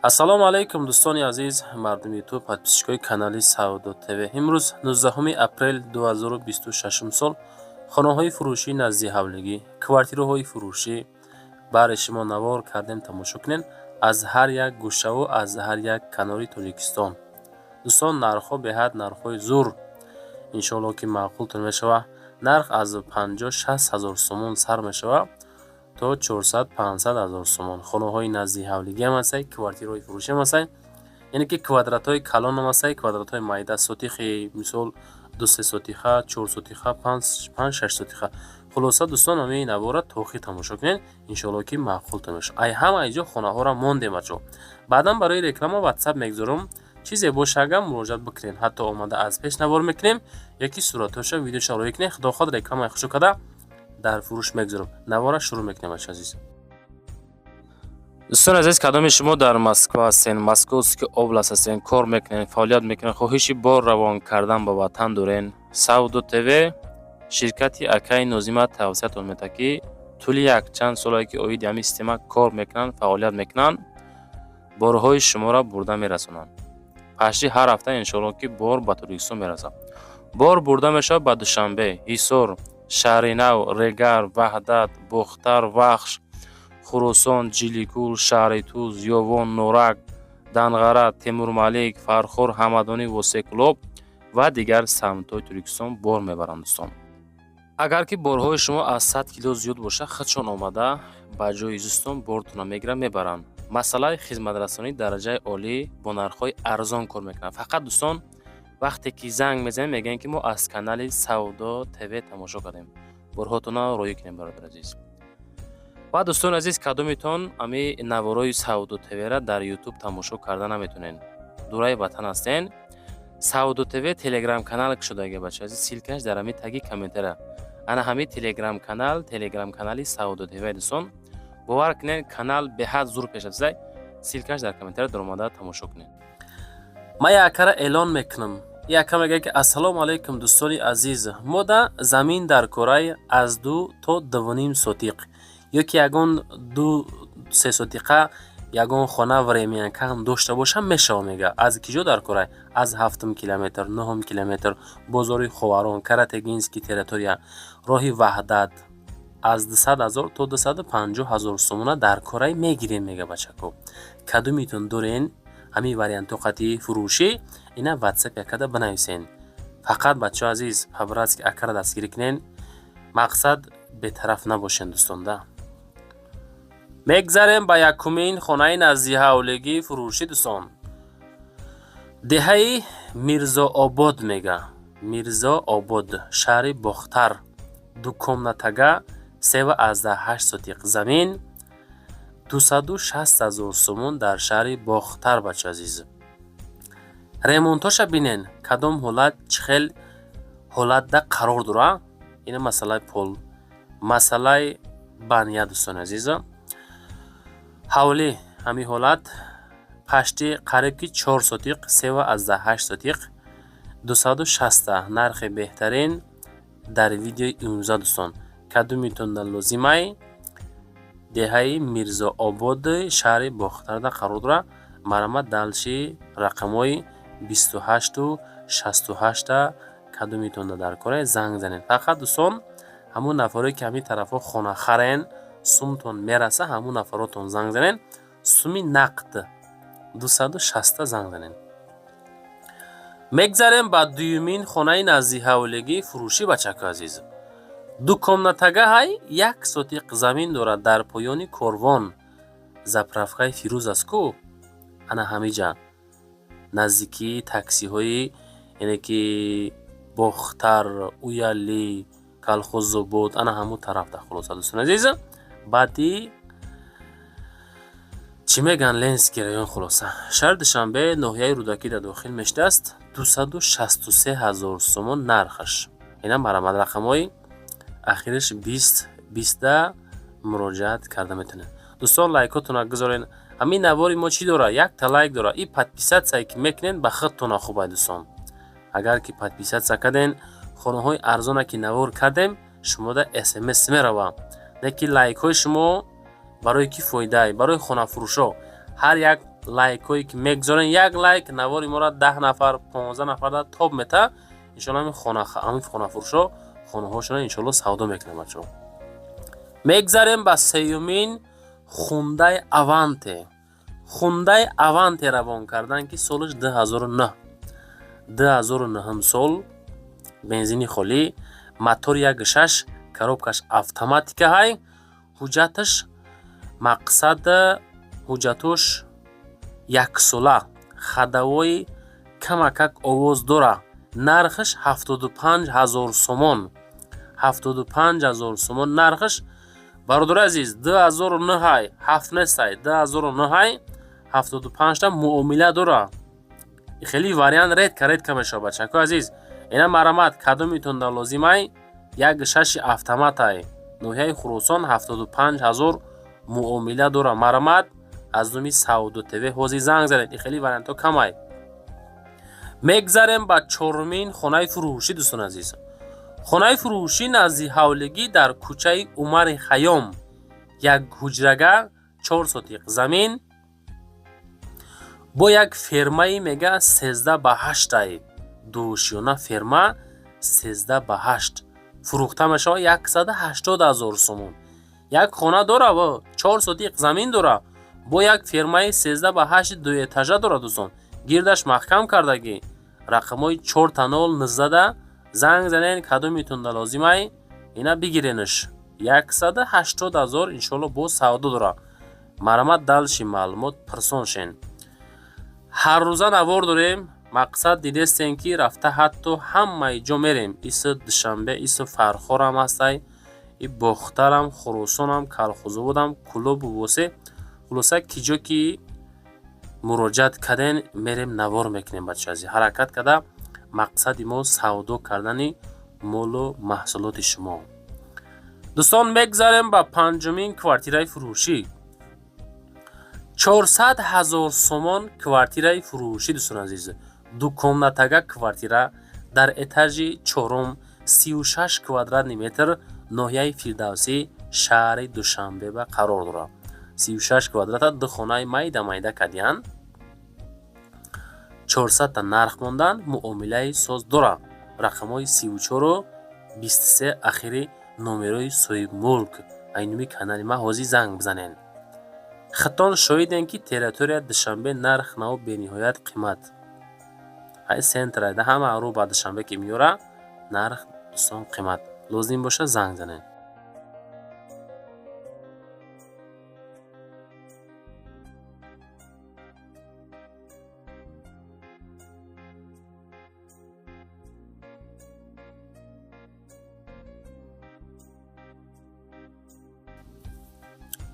ассалому алайкум дӯстони азиз, мардуми ютуб, подписчикои канали Саудо ТВ. Имрӯз 19 апрел 2026 сол хонаҳои фурӯшии назди ҳавлигӣ, квартираҳои фурӯшӣ баҳри шумо навор кардем. Тамошо кунед аз ҳар як гӯшаву аз ҳар як канори Тоҷикистон. дӯстон, нархҳо беҳад нархҳои зур, иншоалло ки маъқултон мешавад. Нарх аз 50-60 ҳазор сомон сар мешавад то 400-500 ҳазор сомон. хонаҳои назди ҳавлигӣ ҳам ҳастай, квартираҳои фурӯшӣ ҳам ҳастай. яъне ки квадратҳои калон ҳам ҳастай, квадратҳои майда, сотихи мисол 2-3 сотиха, 4 сотиха, 5-6 сотиха. хулоса дӯстон, ҳамаи навора тохӣ тамошо кунед, иншоалло ки маъқултон мешавад. ай ҳама иҷо хонаҳоро мондем бачо. баъдан барои реклама WhatsApp мегузорам. чизе бошагам муроҷиат бикунед. ҳатто омада аз пеш навор мекунем, яки суратҳоша видеоша роя кунед. худохоҳ рекламаи хушо када дар фурӯш мегузорам. навора шурӯъ мекунем азиз. дӯстони азиз, кадоми шумо дар Москва ҳастен, Московский област ҳастен, кор мекунед, фаъолият мекунед, хоҳиши бор равон кардан ба ватан дорен, Саудо ТВ ширкати Акаи Нозима тавсиятон метавад ки тӯли якчанд солае ки оиди ҳамин система кор мекунанд, фаъолият мекунанд, борҳои шуморо бурда мерасонанд. пашти ҳар ҳафта иншоалло ки бор ба Тоҷикистон мерасад. бор бурда мешавад ба Душанбе, Ҳисор, Шаҳринав, Регар, Ваҳдат, Бухтар, Вахш, Хурусон, Ҷиликул, Шаҳри Туз, Ёвон, Норак, Данғара, Темурмалик, Фархор, Ҳамадонӣ, Восекулоб ва дигар самтҳои Тоҷикистон бор мебаранд. дӯстон, агар ки борҳои шумо аз 100 кило зиёд бошад, худшон омада ба ҷои зистон бортона мегиранд, мебаранд. масъалаи хизматрасонӣ дараҷаи олӣ бо нархҳои арзон кор мекунанд. фақат дӯстон, вақте ки занг мезанем мегӯянд ки мо аз канали Саудо ТВ тамошо кардем. борҳотона роӣ кунем бародар азиз. ва дӯстони азиз, кадомитон ами наворои Саудо ТВ-ра дар YouTube тамошо карда наметонен, дураи ватан ҳастен, Саудо ТВ телеграм канал кушодаги бача азиз, силкаш дар ами таги комментария. ана ҳами телеграм канали Саудо ТВ дӯстон, бовар кунед, канал беҳад зур пеш аст. силкаш дар комментария дар омада тамошо кунед. ман якара эълон мекунам. яка мегӯяд ки ассалому алайкум дӯстони азиз, мо да замин дар кораи аз 2 то 2.5 сотиқ ёки ягон 2-3 сотиқа ягон хона времянка ҳам дошта бошам мешава. мега аз киҷо дар кораи аз 7 километр 9 километр бозори Ховарон, Каратегинский территория, роҳи Ваҳдат аз 200 ҳазор то 250 ҳазор сомона дар кораи мегирем. мега бачако, кадомитон дорен ҳамин вариантоқати фурӯшӣ, ина WhatsApp якада банависен. фақат бачаҳо азиз, пабратски акара дастгирӣ кунен, мақсад бетараф набошен. дӯстон, да мегзарем ба якумин хонаи назди ҳавлигии фурӯшӣ. дӯстон, деҳаи Мирзообод мега Мирзообод, шаҳри Бохтар, дукомнатага 3.8 сотиқ замин 260 ҳазор сомон дар шаҳри Бохтар. бача азиз, ремонтоша бинен кадом ҳолат чӣ хел ҳолатда қарор дора. ина масъалаи пол, масъалаи бания. дӯстони азиз, ҳавлӣ ҳамин ҳолат пашти қариб ки 4 сотиқ 3.8 сотиқ 260. нархи беҳтарин дар видеои имрӯза. дӯстон, кадомитон лозимай деҳаи Мирзообод шаҳри Бохтарда қарор дора. марамат далши рақамҳои 28 68 кадомитон дар кораи занг занед. фақат дӯстон, ҳамун нафаре ки ҳамин тарафҳо хона харен, сумтон мераса, ҳамун нафаротон занг занед, суми нақд 260 занг занед. мегзарем ба дуюмин хонаи назди ҳавлигии фурӯшӣ. бачако азиз, дукомнатага ҳай 1 сотиқ замин дорад дар поёни корвон. заправкаи фирӯз аст ку, ана ҳамиҷа наздикии таксиҳои яъне ки Бохтар, Уяли, Калхозобод, ана ҳамун тарафда. хулоса дӯстони азиз, баъди чӣ меган Ленский район. хулоса шаҳри Душанбе, ноҳияи Рӯдакӣ дар дохил мешудааст. 263 ҳазор сомон нархаш. ина марамат рақамҳои ахираш 20 муроҷиат карда метавонед. дӯстон, лайкотона гузорен. ҳамин навори мо чӣ дора? якта лайк дора. и подписатсия ки мекунед ба худтона хубай. дӯстон, агар ки подписатсия карден, хонаҳои арзоне ки навор кардем шумода SMS мерава. не ки лайкҳои шумо барои ки фоидаи барои хонафурӯшо ҳар як лайкایی که میگذارن، یک لایک نوار ما را 10 نفر 15 نفر دا تاب میته. ان شاء الله همین خانه فروشا خانه هاشون ان شاء الله سودا میکنیم بچا. میگذاریم با سیومین خوندای اوانته. خوندای اوانته روان کردن که سالش 2009 سال، بنزینی خالی، موتور 1.6، коробкаш автоматика های. حجتش مقصد حجتش 1 ساله، خدوای کمک آواز داره. نرخش 75,000 سومون. 75,000 سومون نرخش. برادر عزیز 2009 های 7 نیست، 2009 های 75 تا معامله داره. خیلی واریانت رید کمشه بچه که عزیز. اینا مرامت کدوم میتون در لازمه 1.6 автомат های نوحه خراسان 75,000 معامله داره. مرامت از نومی سعودو تیوی حوزی زنگ زنید. خیلی واریانت ها کم های. میگذاریم با چهارمین خانه فروشی دوستان عزیز. خانه فروشی نزدیک حولگی در کوچه عمر خیام، یک حجرگه 4 سوتیق زمین با یک فرمه میگه 13/8 دوشیونه فرما 13/8 فروخته میشه 180,000 سومون. یک خانه داره و 4 سوتیق زمین داره با یک فرمه 13/8 دو اتاژه داره دوستان. گیردش محکم کردگی. رقمای 4 تا 0 نزده زنگ زنین کدوم میتون لازمه اینا بگیرینش. 180,000 انشالله با سودا داره. مرامت دلشی معلومات پرسون شین. هر روزه نوار داریم. مقصد دیدستین که رفته حتی همه جا میریم. ایس دشنبه، ایس فرخار هم هسته، ای باختر هم، خروسان هم، کلخوزه بودم، کلوب و واسه خلوصه کجا که مراجعت کردن میریم نوار میکنیم بچه ازی. حرکت کرده مقصد ما سودا کردن مال و محصولات شما. دوستان میگذاریم با پنجمین کوارتیره فروشی. 400,000 سومون کوارتیره فروشی دوستان عزیز. دو کامناتگه کوارتیره در اتاژ 4 36 کوادرات متر ناحیه فردوسی شهر دوشنبه با قرار داره. 36 کوادرات دو خانه میده کدیان. 400 تا نرخ موندن معامله ساز داره. رقمای 34 و 23 اخیری نمرای صاحب ملک اینوی کانال ما حوزی زنگ بزنین. خطان شاهدین که تریتوریا دوشنبه نرخ نو به نهایت قیمت. های سنتر ده همه رو بعد دوشنبه که میاره نرخ دوستان قیمت لازم باشه زنگ زنین.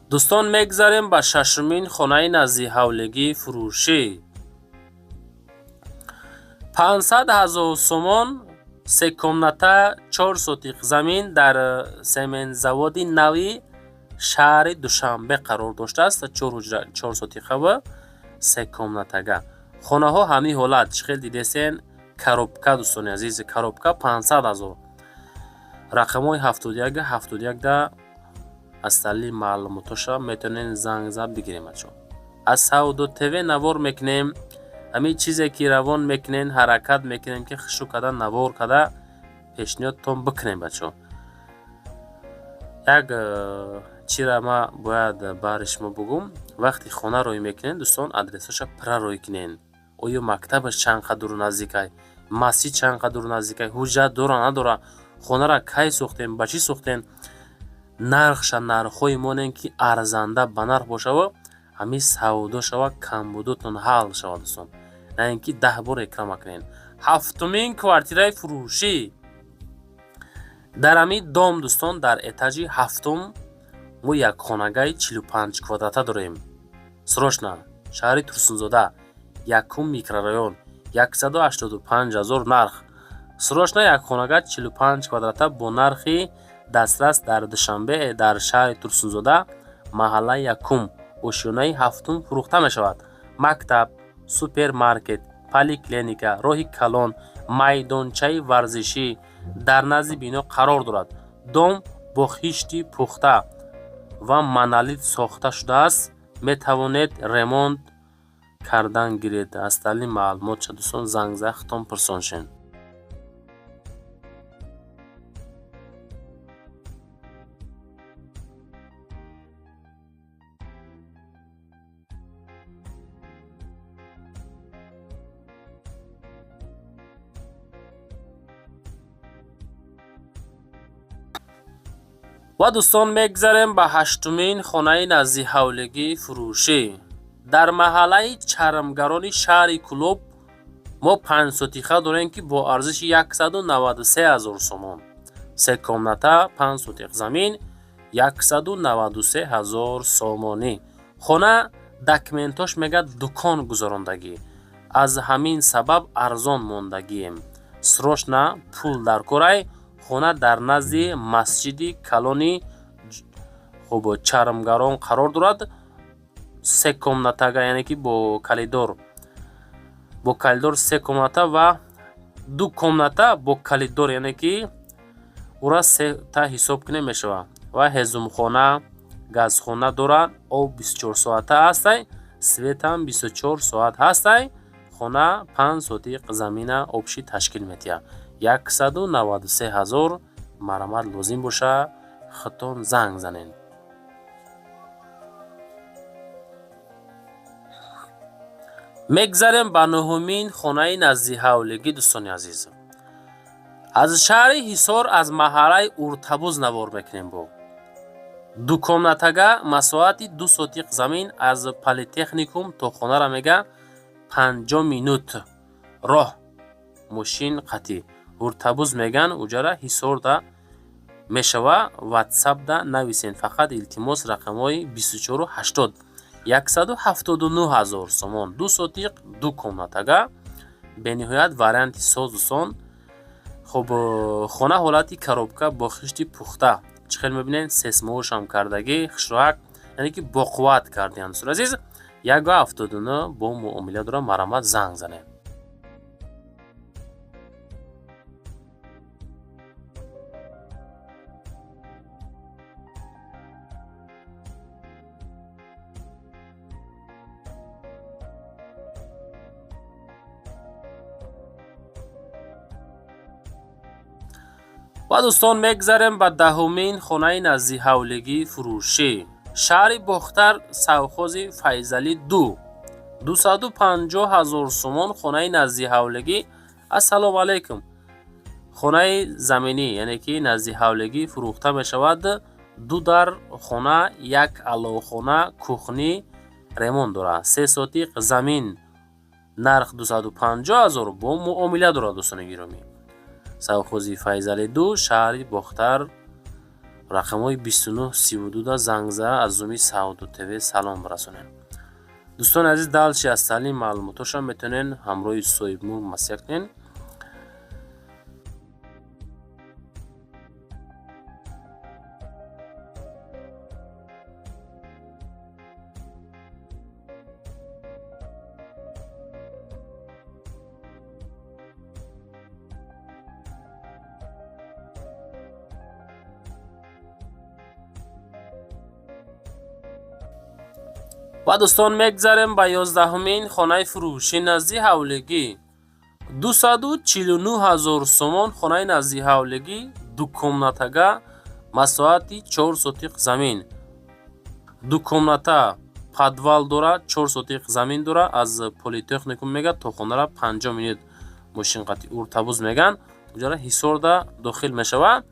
دوستان میگذاریم با ششمین خانه نزدیک حولگی فروشی. 500,000 سومون 3 کامناته 4 سوتیق زمین در سمنت زواد نوی شهر دوشنبه قرار داشته است. 4 سوتیقه و 3 کامناتگه خانه ها همین حالت شخیل دیدستین. коробка دوستان عزیز коробка 500,000. رقم های 71 ده از تلی معلوماتش میتونین زنگ زد بگیریم. از سعودو تیوی نوار میکنیم. همین چیزی که روان میکنین حرکت میکنیم که خشو کده نوار کده پیشنیادتون بکنیم بچه. یک چی را ما باید بارش ما بگم. وقتی خانه روی میکنین دوستان ادرسش پر روی کنین. آیا مکتبش چند قدر نزدیکه، مسجد چند قدر نزدیکه، حجت داره نداره، خانه را کی ساختین، با چی ساختین، نرخش نرخوی مونین که ارزنده بنرخ باشه و همین سودا شوه کمبودتون حل شوه دوستان. نه اینکه 10 بار اکرام کنین. هفتمین کوارتیره فروشی در همین دام دوستان در اتاژ 7 ما یک خانگاه 45 کوادراته داریم. سروشنا شهر ترسونزاده یکم میکرورایون 185,000 نرخ. سروشنا یک خانگاه 45 کوادراته با نرخی دسترس در دوشنبه در شهر ترسونزاده محله یکم اوشیونه 7 فروخته می شود. مکتب، سوپرمارکت، پلیکلینیکا، راه کلان، میدانچه ورزشی در نزد بینا قرار دارد. دام با خیشتی پخته و منالیت ساخته شده است. می توانید ریمونت кардан гиред. Аз талаби маълумот ша дӯстон занг зада хитон пурсоншен. ва дӯстон мегзарем ба ҳаштумин хонаи назди ҳавлигии фурӯшӣ. дар маҳаллаи чармгарони шаҳри Кӯлоб мо 5 сотиха дорем ки бо арзиши 193 000 сомон. 3 комната 5 сотих замин 193 000 сомонӣ. хона документош мегӯяд дукон гузарондагӣ. аз ҳамин сабаб арзон мондагием. срочна пул дар корай. хона дар назди масҷиди калони чармгарон қарор дорад. 3 комнатага, яъне ки бо калидор 3 комната ва 2 комната бо калидор, яъне ки ура 3 та ҳисоб кунем мешава. ва ҳезумхона, газхона дорад. об 24 соата ҳастай, светам 24 соат ҳастай. хона 5 сотиқ замина обши ташкил метиҳад. 193 000 марамат лозим боша, хитон занг занен. мегзарем ба нуҳумин хонаи назди ҳавлигӣ. дӯстони азиз, аз шаҳри ҳисор аз маҳаллаи уртабуз навор мекунем. бо 2 комнатага масоати 2 сотиқ замин аз политехникум то хонара мега 50 минут роҳ мошин қатӣ. уртабуз меган, уҷара ҳисорда мешава. ватсапда нависен. фақат илтимос рақамҳои 2480 179 000 сомон. 2 сотиқ 2 комнатага. бениҳоят варианти созусон. хуб, хона ҳолати коробка бо хишти пухта. чихел мебинен сесмоҳошам кардагӣ, хишроҳак, яъне ки боқувват кардиан. дӯстони азиз, 179 бо муомила дора, марамат занг занед. ва дӯстон мегзарем ба 10-умин хонаи назди ҳавлигии фурӯшӣ. шаҳри Бохтар, совхози Файзалӣ 2. 250 000 сомон хонаи назди ҳавлигӣ. ассалому алайкум. хонаи заминӣ, яъне ки назди ҳавлигӣ фурӯхта мешавад. 2 дар хона, 1 аловхона, кухни ремонт дорад. 3 сотиқ замин, нарх 250 000 бо муомила дорад. дӯстони гиромӣ, совхози Файзалӣ 2, шаҳри Бохтар. рақамҳои 2932 занг зада аз зуми Сауду ТВ салом расонем. дӯстони азиз, далчи аз талаби маълумотошам метавонен ҳамроҳи соҳибмул масъя кунен. ва дӯстон мегзарем ба 11-умин хонаи фурӯшӣ назди ҳавлигӣ. 249 000 сомон хонаи назди ҳавлигӣ. 2 комнатага, масоати 4 сотиқ замин. 2 комната подвал дора, 4 сотиқ замин дора. аз политехникум мега то хонара 50 минут мошин қатӣ. уртабуз меган, уҷара ҳисорда дохил мешава.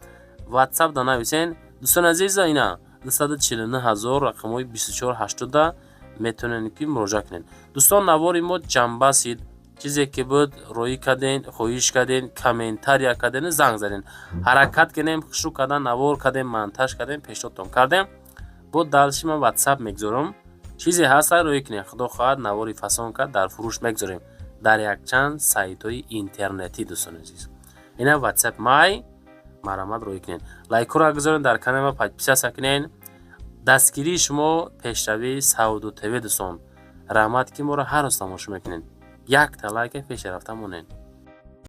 ватсапда нависен. дӯстони азиза, ина 249 000 рақамҳои 2480 метавонен ки муроҷиат кунен. дӯстон, навори мо ҷамъбастид. чизе ки буд роӣ карден, хоҳиш карден, комментария карден, занг заден. ҳаракат кунем, хушрӯ кардан, навор кардем, монтаж кардем, пешниҳодтон кардем. бо далши ман ватсап мегзорам. чизе ҳаста роӣ кунем. худо хоҳад навори фасон кард, дар фурӯш мегзорем дар якчанд сайтҳои интернетӣ. дӯстони азиз, ина ватсап май марамат роӣ кунен. лайкҳоро гузорен, дар канала подписатсия кунен. дастгирии шумо пешравии Сауду ТВ. дӯстон, раҳмат ки моро ҳар рӯз тамошо мекунед. 1 та лайка пеш рафта монед.